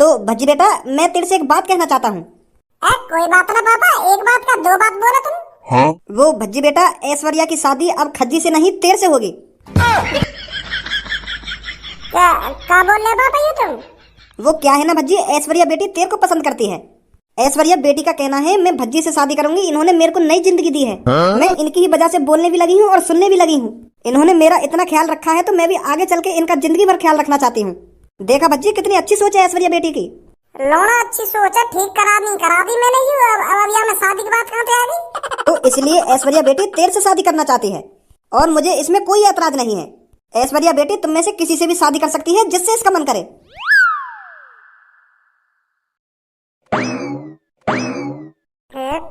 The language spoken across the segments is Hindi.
तो भज्जी बेटा, मैं तेरे से एक बात कहना चाहता हूँ। कोई बात ना पापा, एक बात का दो बात बोला तुम। हाँ? वो भज्जी बेटा, ऐश्वर्या की शादी अब खज्जी से नहीं तेरे से होगी। क्या बोल रहे पापा ये तुम? वो क्या है ना भज्जी, ऐश्वर्या बेटी तेरे को पसंद करती है। ऐश्वर्या बेटी का कहना है मैं भज्जी से शादी करूंगी, इन्होंने मेरे को नई जिंदगी दी है। मैं इनकी ही वजह से बोलने भी लगी हूँ और सुनने भी लगी हूँ। इन्होंने मेरा इतना ख्याल रखा है तो मैं भी आगे चल के इनका जिंदगी भर ख्याल रखना चाहती हूँ। देखा भज्जी, कितनी अच्छी सोच है ऐश्वर्या बेटी की। लोना अच्छी सोच है, ठीक करा दी मैंने ही। अब यहाँ में शादी की बात कहाँ पे आ गई? तो इसलिए ऐश्वर्या बेटी तेरे से शादी करना चाहती है और मुझे इसमें कोई ऐतराज नहीं है। ऐश्वर्या बेटी तुम में से किसी से भी शादी कर सकती है जिससे इसका मन करे।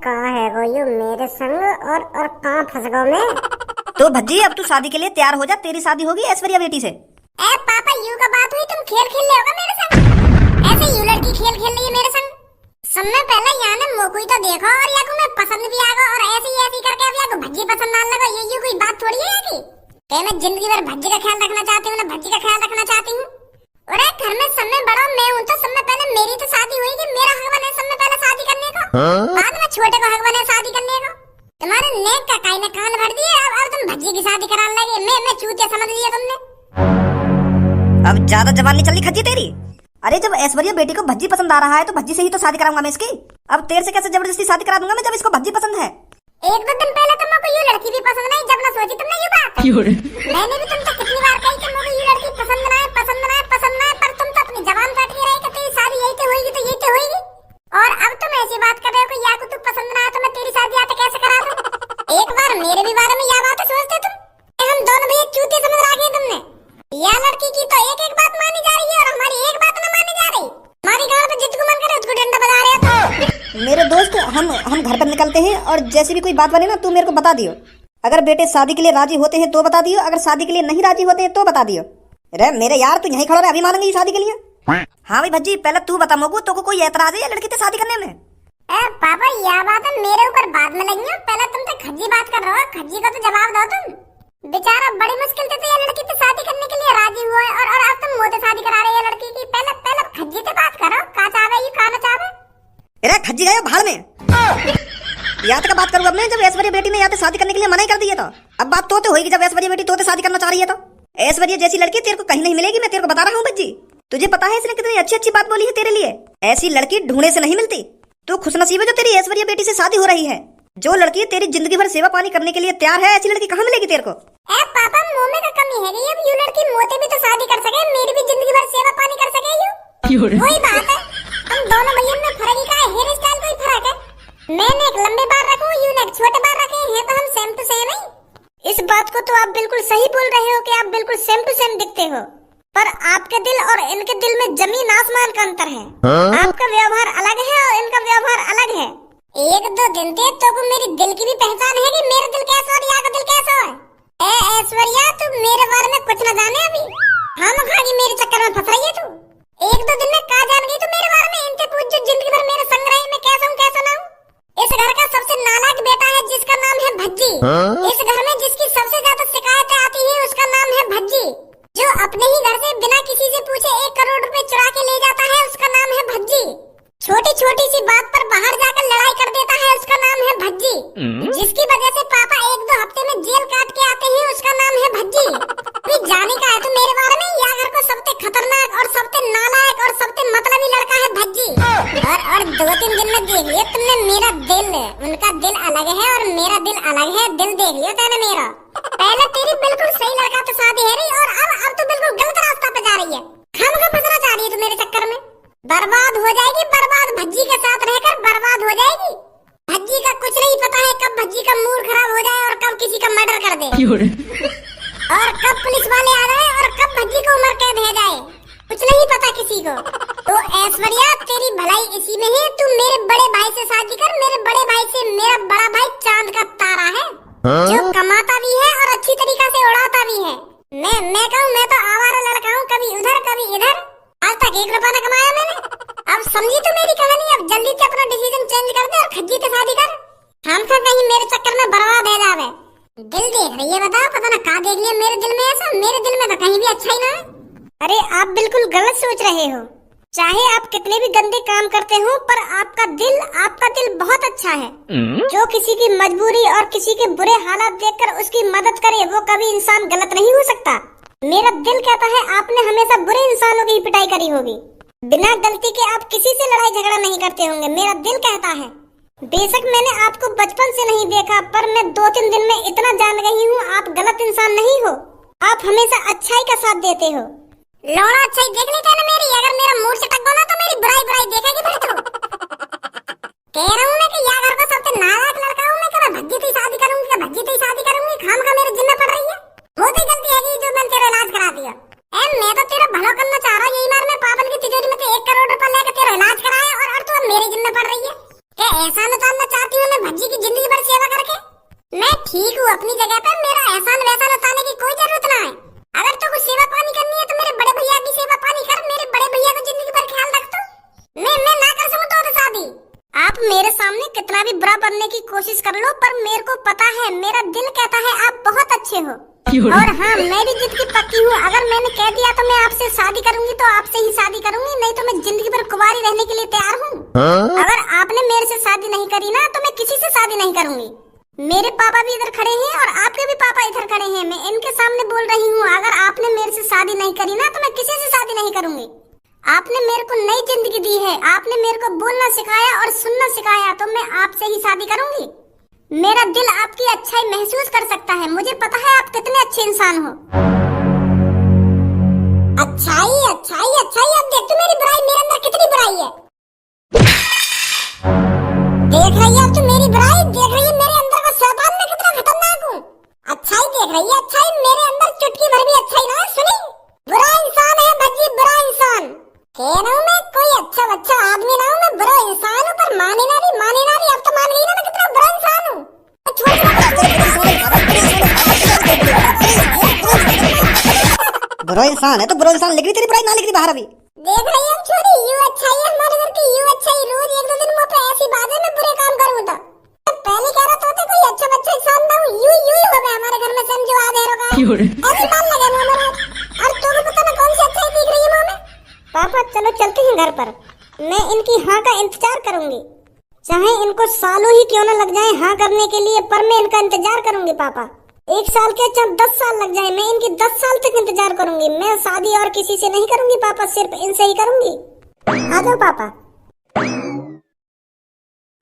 कहाँ है वो यू मेरे संग और कहाँ फंस गो मैं? तो भज्जी अब तू शादी के लिए तैयार हो जा, तेरी शादी होगी ऐश्वर्या बेटी से। पापा यू का बात हुई, तुम खेल खेल रहे होगा मेरे संग। ऐसे यू लड़की खेल खेल रही है मेरे संग। समय पहले यहाँ ने मोकुई तो देखो और या को मैं पसंद भी आ गो और ऐसी करके अब या को भज्जी पसंद आने लगा। ये कोई बात थोड़ी है कि मैं जिंदगी भर भज्जी का ख्याल रखना चाहती हूँ ना, भज्जी का ख्याल रखना चाहती हूँ। और घर में समय बड़ा मैं हूँ तो समय पहले मेरी तो शादी हुई कि मेरा हक बने समय पहले शादी करने को। बाद में छोटे को हक बने शादी करने को। तुम्हारे नेक का काई ने कान भर दिए। अब तुम भज्जी की शादी कराने लगे। मैं चूतिया समझ लिया तुमने। अब ज्यादा जवान नहीं चली खज्जी तेरी। अरे जब ऐश्वर्या बेटी को भज्जी पसंद आ रहा है तो भज्जी से ही तो शादी कराऊंगा मैं इसकी। अब तेरे से कैसे जबरदस्ती शादी करा दूंगा मैं जब इसको भज्जी पसंद है। एक दो दिन पहले तुम को ये लड़की भी पसंद नहीं, जब ना सोची तुमने ये बात। मैंने भी तुमसे कितनी बार कही कि मुझे ये लड़की पसंद ना है, पर तुम तो अपनी जबान काट के रही कि तेरी शादी यही तो होगी, तो यही तो होगी। और अब तुम ऐसी बात कर रहे हो कि या को तू पसंद ना है तो मैं तेरी शादी आते कैसे करा दूं? एक बार मेरे भी बारे में यह बात सोचते तुम। हम दोनों भैया चूतिया समझ रखे तुमने। यह लड़की की तो एक बात मानी जा रही है और हमारी एक बात न मानी जा रही। हमारी गांव पे जितको मन करे उसको डंडा बजा रहे हो। मेरे दोस्त, हम घर पर निकलते हैं और जैसी भी कोई बात बने ना तू मेरे को बता दियो। अगर बेटे शादी के लिए राजी होते हैं तो बता दियो, अगर शादी के लिए नहीं राजी होते हैं तो बता दियो। अरे मेरे यार, तू यहीं खड़ा रहे, अभी मानेंगे शादी के लिए। हाँ भाई भज्जी, पहले तू बता मोगू, तो को कोई ऐतराज है लड़की से शादी करने में? पापा यह बात है मेरे ऊपर बाद में लगी है। पहले तुम तो खज्जी बात कर रहे हो, खज्जी का तो जवाब दो तुम। बेचारा बड़ी मुश्किल से तो ये लड़की से शादी करने के लिए राजी हुआ है और अब तुम मोटे शादी करा रहे हो लड़की की। पहले खज्जी से बात करो, का चाहे ये का न चाहे। अरे खज्जी गए भाड़ में। याद का बात करूँ अब मैं, जब ऐश्वर्या बेटी ने यहाँ शादी करने के लिए मना ही कर दिया था। अब बात तो होगी जब ऐश्वर्या बेटी तो शादी करना चाह रही है। तो ऐश्वर्या जैसी लड़की तेरे को कहीं नहीं मिलेगी, मैं तेरे को बता रहा हूँ भज्जी। तुझे पता है इसने कितनी अच्छी अच्छी बात बोली है तेरे लिए। ऐसी लड़की ढूंढने से नहीं मिलती। तू खुशनसीब है जो तेरी ऐश्वर्या बेटी से शादी हो रही है। जो लड़की तेरी जिंदगी भर सेवा पानी करने के लिए तैयार है, ऐसी लड़की कहाँ मिलेगी तेरे को? पापा मुंह में का कमी है। अब यू लड़की मोटे भी तो शादी कर सके, मेरी भी जिंदगी भर सेवा पानी कर सके। वही बात है, हम दोनों भैया में फर्क ही का है। हेयर स्टाइल कोई फर्क है? मैंने एक लंबे बाल रखूं, यू ने एक छोटे बाल रखे हैं, तो हम सेम टू सेम नहीं। इस बात को तो आप बिल्कुल सही बोल रहे हो कि आप बिल्कुल सेम टू सेम दिखते हो, पर आपके दिल और इनके दिल में जमीन आसमान का अंतर है। आपका व्यवहार अलग है और इनका व्यवहार अलग है। एक दो दिन थे तो को मेरी दिल की भी पहचान है कि मेरा दिल कैसा और यहाँ का दिल कैसा है। ऐश्वर्या, तू मेरे बारे में कुछ न जाने अभी। हम खागी मेरे चक्कर में फंस रही है तू। एक दो दिन में का जान गई तू मेरे बारे में। इनसे पूछ जो जिंदगी भर मेरे संग रहे, मैं कैसा हूँ कैसा ना हूँ। इस घर का सबसे नालायक बेटा है जिसका नाम है भज्जी। इस घर में जिसकी सबसे ज्यादा शिकायतें आती है उसका नाम है भज्जी। जो अपने ही घर से बिना किसी से पूछे 1 करोड़ रुपए चुरा के ले जाता है उसका नाम है भज्जी। छोटी छोटी सी बात पर बाहर जाकर लड़ाई कर देता है उसका नाम है भज्जी। जिसकी वजह से पापा 1-2 हफ्ते में जेल काट के आते हैं उसका नाम है भज्जी। भी जाने का है तो मेरे बारे में, यह घर को सबसे खतरनाक और सबसे नालायक और सबसे मतलबी लड़का है भज्जी। और 2-3 दिन में देख लिया तुमने मेरा दिल। उनका दिल अलग है और मेरा दिल अलग है। दिल देख लिया तेने मेरा। पहले तेरी बिल्कुल सही लड़का तो शादी है रही और अब तो बिल्कुल गलत रास्ता पे जा रही है। खामखा फंसना चाह रही है तू मेरे चक्कर में। बर्बाद हो जाएगी, बर्बाद। भज्जी के साथ रहकर बर्बाद हो जाएगी। भज्जी का कुछ नहीं पता है कब भज्जी का मूड खराब हो जाए और कब किसी का मर्डर कर दे और कब पुलिस वाले आ जाए और कब भज्जी को उम्र कैद हो जाए। कुछ नहीं पता किसी को। तो ऐश्वर्या, तेरी भलाई इसी में है। तू मेरे बड़े भाई से शादी कर। मेरे बड़े भाई से मेरा बड़ा भाई चांद का तारा है, जो कमाता भी है और अच्छी तरीका से उड़ाता भी है। मैं कहूँ मैं तो आवारा लड़का हूँ, कभी उधर कभी इधर। आज तक 1 रुपया न कमाया मैंने। अब समझी तू मेरी कहानी। अब जल्दी से अपना डिसीजन चेंज कर दे और खज्जी से शादी कर। हम कहीं मेरे चक्कर में बर्बाद हो जावे। दिल देख रही है, बताओ पता ना का देख लिया मेरे दिल में। ऐसा मेरे दिल में तो कहीं भी अच्छा ही ना है। अरे आप बिल्कुल गलत सोच रहे हो। चाहे आप कितने भी गंदे काम करते हो, पर आपका दिल बहुत अच्छा है। जो किसी की मजबूरी और किसी के बुरे हालात देखकर उसकी मदद करे, वो कभी इंसान गलत नहीं हो सकता। मेरा दिल कहता है आपने हमेशा बुरे इंसानों की पिटाई करी होगी। बिना गलती के आप किसी से लड़ाई झगड़ा नहीं करते होंगे, मेरा दिल कहता है। बेशक मैंने आपको बचपन से नहीं देखा, पर मैं 2-3 दिन में इतना जान गई हूँ, आप गलत इंसान नहीं हो। आप हमेशा अच्छाई का साथ देते हो। लौड़ा अच्छाई देख लेता है ना मेरी, अगर मेरा मूड से टक गो ना तो मेरी बुराई देखेगी फिर तो। कह रहा हूँ मैं कि यार घर का सबसे नालायक लड़का हूँ मैं, कभी भज्जी थी शादी करूंगी, खाम का मेरे जिम्मे पड़ रही है। बहुत ही गलती है जो मैंने तेरा इलाज करा दिया। मैं तो तेरा भला करना चाह रहा हूँ, यही मार मैं पापन की तिजोरी में 1 करोड़ रुपए लेकर तेरा इलाज कराया और तू मेरे जिम्मे पड़ रही है। क्या एहसान उतारना चाहती हूँ मैं भज्जी की जिंदगी भर सेवा करके? मैं ठीक हूँ अपनी जगह पे, मेरा एहसान वैसा उतारने की कोई जरूरत ना है। अगर तो कुछ सेवा पानी करनी है तो मेरे बड़े भैया की सेवा पानी कर, मेरे बड़े भैया को जिंदगी भर ख्याल रख। तो मैं ना कर सकूं तो शादी। आप मेरे सामने कितना भी बुरा बनने की कोशिश कर लो, पर मेरे को पता है, मेरा दिल कहता है आप बहुत अच्छे हो। और हाँ, मैं भी जिद की पक्की हूँ। अगर मैंने कह दिया तो मैं आपसे शादी करूंगी तो आपसे ही शादी करूंगी, नहीं तो मैं जिंदगी भर कुंवारी रहने के लिए तैयार हूँ। अगर आपने मेरे से शादी नहीं करी ना तो मैं किसी से शादी नहीं करूंगी। मेरे पापा भी इधर खड़े हैं और आपके भी पापा इधर खड़े हैं, मैं इनके सामने बोल रही हूँ। अगर आपने मेरे से शादी नहीं करी ना तो मैं किसी से शादी नहीं करूंगी। आपने मेरे को नई जिंदगी दी है, आपने मेरे को बोलना सिखाया और सुनना सिखाया, तो मैं आपसे ही शादी करूंगी। मेरा दिल आपकी अच्छाई महसूस कर सकता है, मुझे पता है आप कितने अच्छे इंसान हो। अच्छाई अच्छाई अच्छाई, अब देख तू मेरी बुराई, मेरे अंदर कितनी बुराई है। देख रही है अब तू मेरी बुराई, देख रही है मेरे अंदर का शैतान मैं कितना खतरनाक हूँ। अच्छाई देख रही है, अच्छाई मेरे अंदर चुटकी भर भी अच्छाई ना सुनी। बुरा इंसान है भज्जी, बुरा इंसान कह रहा हूँ मैं, कोई अच्छा आदमी ना हूँ मैं, बुरा इंसान हूँ। पर माने ना रही, अब तो मान गई ना मैं कितना बुरा इंसान हूँ। बुरा इंसान है तो बुरा इंसान लिख रही, तेरी बुराई ना लिख रही बाहर अभी। देख रही है छोरी, यूं अच्छाई है हमारे घर की, यूं अच्छाई रोज 1-2 दिन मुंह पे ऐसी बात है मैं बुरे काम करूँ तो। पहले कह रहा था कोई अच्छा इंसान ना हूँ, यूं हो गया हमारे घर में समझो आधेरों का ऐसी बात लगे मुंह में। और तुमको पता ना कौन सी अच्छाई दिख रही है मुंह में। पापा चलो चलते हैं घर पर, मैं इनकी हाँ का इंतजार करूंगी, चाहे इनको सालों ही क्यों न लग जाए हाँ करने के लिए, पर मैं इनका इंतजार करूंगी। पापा 1 साल के चाहे 10 साल लग जाए, मैं इनकी 10 साल तक इंतजार करूंगी। मैं शादी और किसी से नहीं करूंगी पापा, सिर्फ इनसे ही करूंगी। आ जाओ पापा।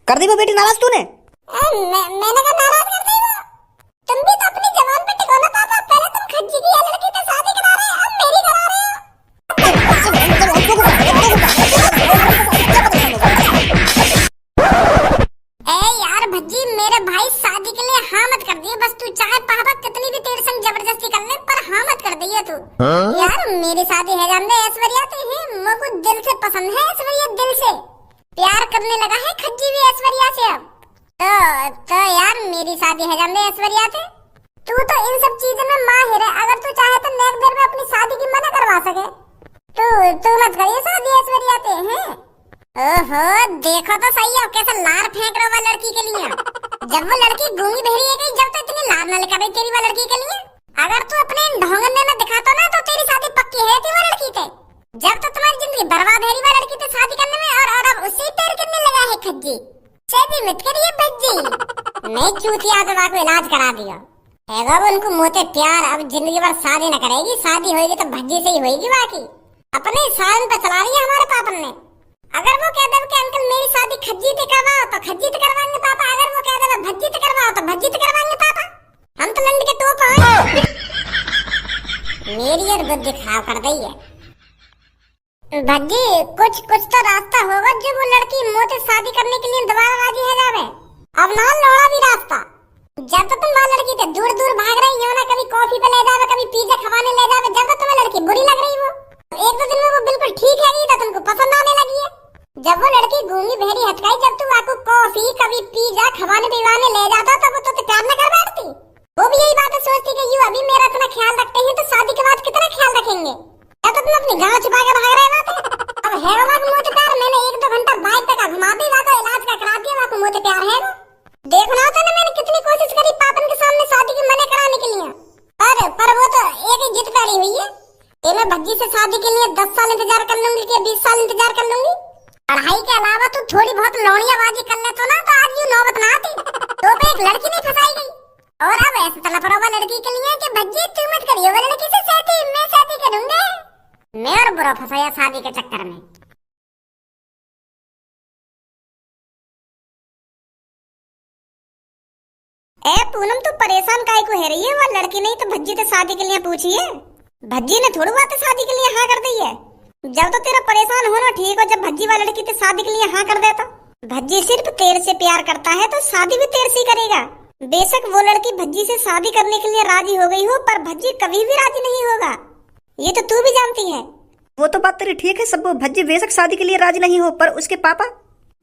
कर दी वो बेटी नाराज तूने? मैंने कहा नाराज कर दी वो? तुम भी तो अपनी जबान पे टिको ना पापा, पहले तुम खज्जी की लड़की से शादी करा रहे हो, अब मेरी करा रहे हो। यार भज्जी मेरे भाई शादी के लिए हाँ मत कर दिए, बस तू चाहे पापा कितनी भी तेरे संग जबरदस्ती कर ले, पर हाँ मत कर दिए तू। यार मेरी शादी है जानते ऐश्वर्या से है, मुझको दिल से पसंद है ऐश्वर्या, दिल से प्यार करने लगा है खज्जी भी ऐश्वर्या से अब। तो यार मेरी शादी है जानते ऐश्वर्या से। तू तो इन सब चीजों में माहिर है, अगर तू चाहे तो नेक देर में अपनी शादी की मना करवा सके। तू मत करिए शादी ऐश्वर्या से हैं। ओहो देखो तो सही है कैसा लार फेंक रहा है लड़की के लिए। जब वो लड़की गूंगी बहरी है गई, जब तो इतनी लार न लेकर तेरी वो लड़की के लिए। अगर तू अपने ढोंगने में दिखाता ना तो तेरी शादी पक्की है थी वो लड़की से। जब तो तुम्हारी जिंदगी बर्बाद है वो लड़की से शादी करने में, और अब उससे पैर करने लगा है खज्जी। शादी मत करिए भज्जी। नहीं चूतिया तो को इलाज करा दिया है, उनको मोते प्यार, अब जिंदगी भर शादी न करेगी, शादी होगी तो भज्जी से ही होगी। बाकी अपने सालन पे चला रही है हमारे पापन ने। अगर वो कह दे कि अंकल मेरी शादी खज्जी से करवाओ तो खज्जी से करवाएंगे पापा, अगर वो कह दे भज्जी से करवाओ तो भज्जी से करवाएंगे पापा। हम तो लंड के टोप हैं। मेरी और बुद्धि खराब कर दी है भज्जी। कुछ तो रास्ता होगा जो वो लड़की मोते शादी करने के लिए दोबारा राजी है जावे। अब ना लौड़ा भी रास्ता, जब तो तुम वहाँ लड़की से दूर भाग रही हो ना, कभी कॉफी पे ले जावे, कभी पिज्जा खवाने ले जावे, जब तो तुम्हें लड़की बुरी लग रही वो 1-2 दिन में वो बिल्कुल ठीक है तो तुमको पसंद आने लगी है। जब वो लड़की गूंगी बहरी हटकाई, जब तू आपको कॉफी कभी पिज्जा खवाने पिवाने ले जाता तब तो प्यार न कर बैठती। वो भी यही बात सोचती कि यू अभी मेरा इतना ख्याल रखते हैं तो शादी के बाद कितना ख्याल रखेंगे। जब तो तुम अपनी गाँव छुपा के भाग रहे थे। अब है वो मुझे प्यार, मैंने 1-2 घंटा बाइक पे का घुमा दी, वाको इलाज का करा दिया, वाको मुझे प्यार है वो। देखना होता ना मैंने कितनी कोशिश करी पापन के सामने शादी की मना कराने के लिए, पर वो तो एक ही जिद पड़ी हुई है। मैं भज्जी से शादी के लिए 10 साल इंतजार कर लूंगी कि 20 साल इंतजार कर लूंगी। पढ़ाई के अलावा तू थोड़ी बहुत लौड़ियाबाजी कर ले तो ना, तो आज यूं नौबत ना आती। तो पे एक लड़की नहीं फंसाई गई, और अब ऐसे तलफड़ोबा लड़की के लिए कि भज्जी तू मत करियो वो लड़की से शादी, मैं शादी करूंगा। मैं और बुरा फंसाया शादी के चक्कर में। ए पूनम तू परेशान काहे को है रही है? वो लड़की नहीं तो भज्जी तो शादी के लिए पूछी है। भज्जी ने थोड़ी बात शादी के लिए हाँ कर दी है। जब तो तेरा परेशान होना ठीक हो, जब भज्जी वाली लड़की तो शादी के लिए हाँ कर देता। भज्जी सिर्फ तेरे से प्यार करता है तो शादी भी तेरे से करेगा। बेशक वो लड़की भज्जी से शादी करने के लिए राजी हो गई हो, पर भज्जी कभी भी राजी नहीं होगा, ये तो तू भी जानती है। वो तो बात तेरी ठीक है सब, भज्जी बेशक शादी के लिए राजी नहीं हो, पर उसके पापा,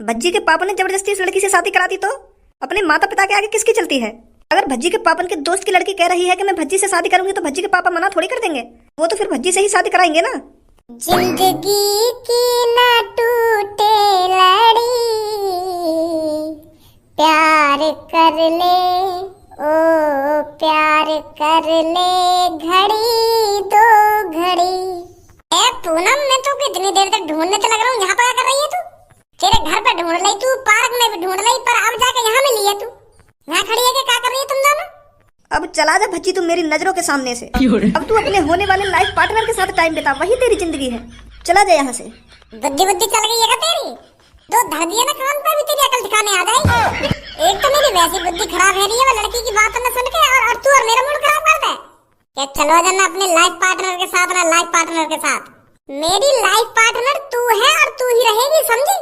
भज्जी के पापा ने जबरदस्ती उस लड़की से शादी करा दी तो अपने माता पिता के आगे किसकी चलती है? अगर भज्जी के पापा के दोस्त की लड़की कह रही है कि मैं भज्जी से शादी करूंगी तो भज्जी के पापा मना थोड़ी कर देंगे, वो तो फिर भज्जी से ही शादी कराएंगे ना। जिंदगी की ना टूटे लड़ी, प्यार कर ले ओ प्यार कर ले, घड़ी दो घड़ी। ए पूनम मैं तो कितनी देर तक ढूंढने तो लग रहा हूँ, यहाँ पर क्या कर रही है तू? तेरे घर पे ढूंढ ली तू, पार्क में भी ढूंढ ली, पर अब जाके यहाँ मिली है तू। यहाँ खड़ी है कि क्या कर रही है तुम दोनों? अब चला जा भज्जी तू मेरी नजरों के सामने से। अब तू अपने होने वाले लाइफ पार्टनर के साथ टाइम बिता, वही तेरी जिंदगी है। चला जा यहाँ से। बुद्धि बुद्धि चल गई है क्या तेरी? दो धर दिए ना कान पे, भी तेरी अकल दिखाने आ जाएगी। एक तो मेरी वैसी बुद्धि खराब है रही है वो लड़की की बात न सुन के, और तू और मेरा मूड खराब कर दे। क्या चलो जाना अपने लाइफ पार्टनर के साथ ना, लाइफ पार्टनर के साथ। मेरी लाइफ पार्टनर तू है और तू ही रहेगी, समझी?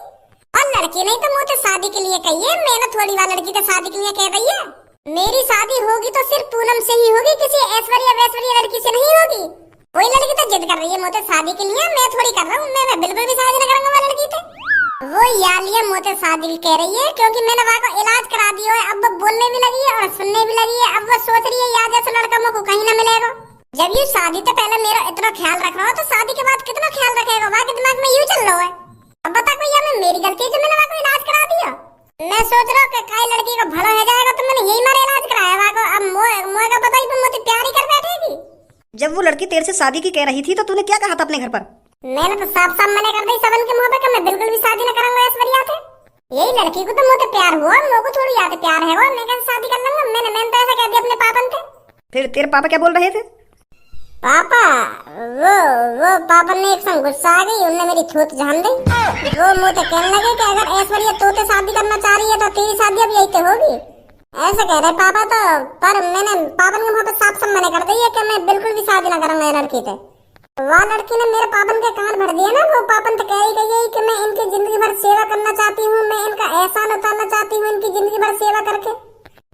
और लड़की नहीं तो मुझे शादी के लिए कही है, मैंने थोड़ी वाली लड़की तो शादी के लिए कह रही है। मेरी शादी होगी तो सिर्फ पूनम से ही होगी, किसी ऐश्वर्या वैश्वर्या लड़की से नहीं होगी। कोई लड़की तो जिद कर रही है मुझे शादी के लिए, मैं थोड़ी कर रहा हूँ, मैं बिल्कुल भी शादी नहीं करूंगा वो लड़की से। वो यालिया मुझे शादी कह रही है क्योंकि मैंने वहाँ को इलाज करा दिया है, अब वो बोलने भी लगी है और सुनने भी लगी है। अब वो सोच रही है याद जैसे लड़का मुझको कहीं न मिलेगा। जब ये शादी तो पहले मेरा इतना ख्याल रख रहा हो, तो शादी के बाद कितना ख्याल रखेगा? वहाँ के दिमाग में यूं चल रहा है। अब बता कोई या मेरी गलती है जो मैंने वहाँ को इलाज करा दिया? मैं सोच रहा हूँ कि काई लड़की को भला हो जाएगा तो मैंने यही मारा इलाज कराया वहाँ को। अब मोए का पता ही तुम मुझे प्यार ही कर बैठेगी। जब वो लड़की तेरे से शादी की कह रही थी तो तूने क्या कहा था अपने घर पर? मैंने तो साफ साफ मना कर दी सबन के मुंह पे कि मैं बिल्कुल भी शादी न करूंगा ऐश्वर्या से। यही लड़की को तो मुझे प्यार हुआ, मुझको थोड़ी याद प्यार है वो, मैं कैसे शादी कर लूंगा? मैंने तो ऐसा कह दिया अपने पापा से। फिर तेरे पापा क्या बोल रहे थे? पापा वो पापा ने एक संग गुस्सा आ गई, उन्होंने मेरी थूत झाम दी। वो मुझे कहने लगे कि अगर ऐश्वर्या तो शादी करना चाह रही है तो तेरी शादी अब यही तो होगी, ऐसे कह रहे पापा तो। पर मैंने पापा के मुंह पे साफ साफ मना कर दी है कि मैं बिल्कुल भी शादी ना करूंगा लड़की से। वह लड़की ने मेरे पापन के कान भर दिए ना, वो पापन तो कह ही गई कि मैं इनकी जिंदगी भर सेवा करना चाहती हूँ, मैं इनका एहसान उतारना चाहती हूँ इनकी जिंदगी भर सेवा करके।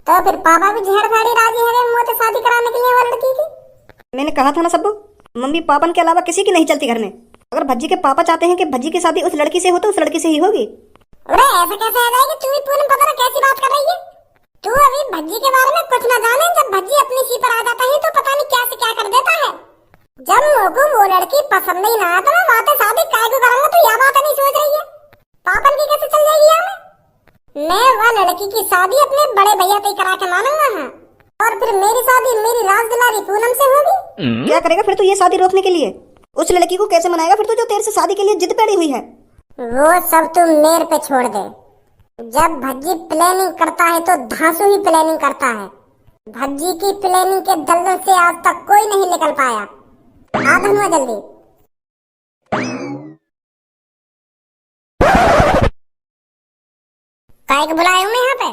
तो फिर पापा भी झेड़ फाड़ी राजी है मुझे शादी कराने के लिए वो लड़की की। मैंने कहा था ना सब्बू, मम्मी पापन के अलावा किसी की नहीं चलती घर में। अगर भज्जी के पापा चाहते हैं कि भज्जी की शादी उस लड़की से हो तो उस लड़की से ही होगी। अरे ऐसा कैसे आ जाएगी? तू भी पूनम पता ना कैसी बात कर रही है? तू अभी भज्जी के बारे में कुछ ना जाने, जब भज्जी अपनी सी पर आ जाता है तो पता नहीं क्या से क्या कर देता है। जब मुझको वो लड़की पसंद नहीं ना तो मैं वहाँ शादी काय को करूंगा, तो यह बात नहीं सोच रही है? पापन की कैसे चल जाएगी यहाँ में? मैं वह लड़की की शादी अपने बड़े भैया से करा के मानूंगा, हाँ। और फिर मेरी शादी मेरी राज दुलारी पूनम से होगी। क्या करेगा फिर तू ये शादी रोकने के लिए? उस लड़की को कैसे मनाएगा फिर तू जो तेरे से शादी के लिए जिद पड़ी हुई है? वो सब तुम मेरे पे छोड़ दे। जब भज्जी प्लानिंग करता है तो धांसू ही प्लानिंग करता है। भज्जी की प्लानिंग के दलदल से आज तक कोई नहीं निकल पाया। आ धनुआ जल्दी। काय को बुलाया हूँ मैं यहाँ पे?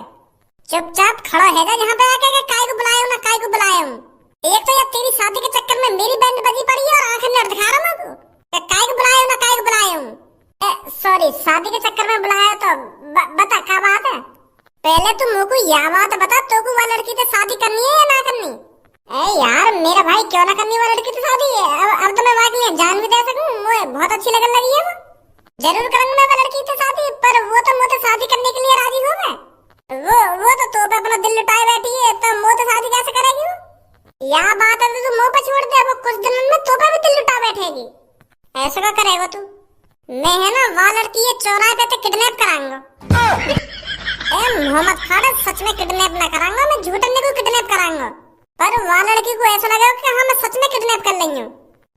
चुपचाप खड़ा है जहाँ पे आके काय को बुलाया हूँ ना काय को बुलाया हूँ? एक तो यार तेरी शादी के चक्कर में मेरी बैंड बजी पड़ी है और आंखें नर दिखा रहा हूँ मैं काय को बुलाया हूँ ना काय को बुलाया हूँ? सॉरी शादी के चक्कर में बुलाया तो बता क्या बात है? पहले तू मुझको यह बात बता, तो को वो लड़की से शादी करनी है या ना करनी? यार मेरा भाई क्यों ना करनी वो लड़की से शादी है? अब तो मैं वहाँ के लिए जान भी दे सकूँ, मुझे बहुत अच्छी लगने लगी है वो। जरूर करूंगा मैं वो लड़की से शादी, पर वो तो मुझे शादी करने के लिए राजी हो गए। वो तो पे अपना दिल लुटाए बैठी है, तो मुझे शादी कैसे करेगी वो? यह बात है तो मुँह पे छोड़ दे, वो कुछ दिनों में तो पे भी दिल लुटा बैठेगी। ऐसा क्या करेगा तू? मैं है ना वहाँ लड़की ये चौराहे पे तो किडनैप कराऊंगा। मोहम्मद खालिद सच में किडनैप ना कराऊंगा, मैं झूठने को किडनैप कराऊंगा। पर वहाँ लड़की को ऐसा लगा कि हाँ मैं सच में किडनैप कर रही हूँ,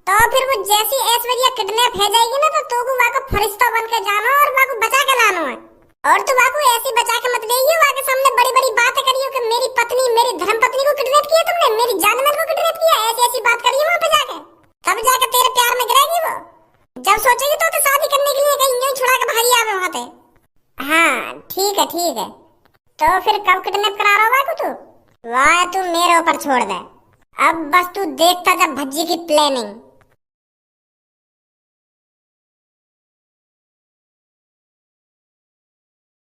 तो फिर वो जैसी ऐश्वर्या किडनैप हो जाएगी ना तो तू वहाँ को फरिश्ता बन के जाना और वहाँ को बचा के लाना है। और तू वहाँ को ऐसी बचा के मत ले वहाँ के सामने बड़ी बड़ी बातें करियो कि मेरी पत्नी मेरी धर्मपत्नी को किडनैप किया तुमने, मेरी जानवर को किडनैप किया, ऐसी ऐसी बात करियो वहाँ पे जाके, तब जाके तेरे प्यार में गिरेगी वो। जब सोचेगी तो शादी करने के लिए कहीं यूं छुड़ा के भागी आवे वहाँ पे। हाँ ठीक है। तो फिर कब किडनैप करा रहा है तू? वाह तू मेरे ऊपर छोड़ दे, अब बस तू देखता जा भज्जी की प्लानिंग।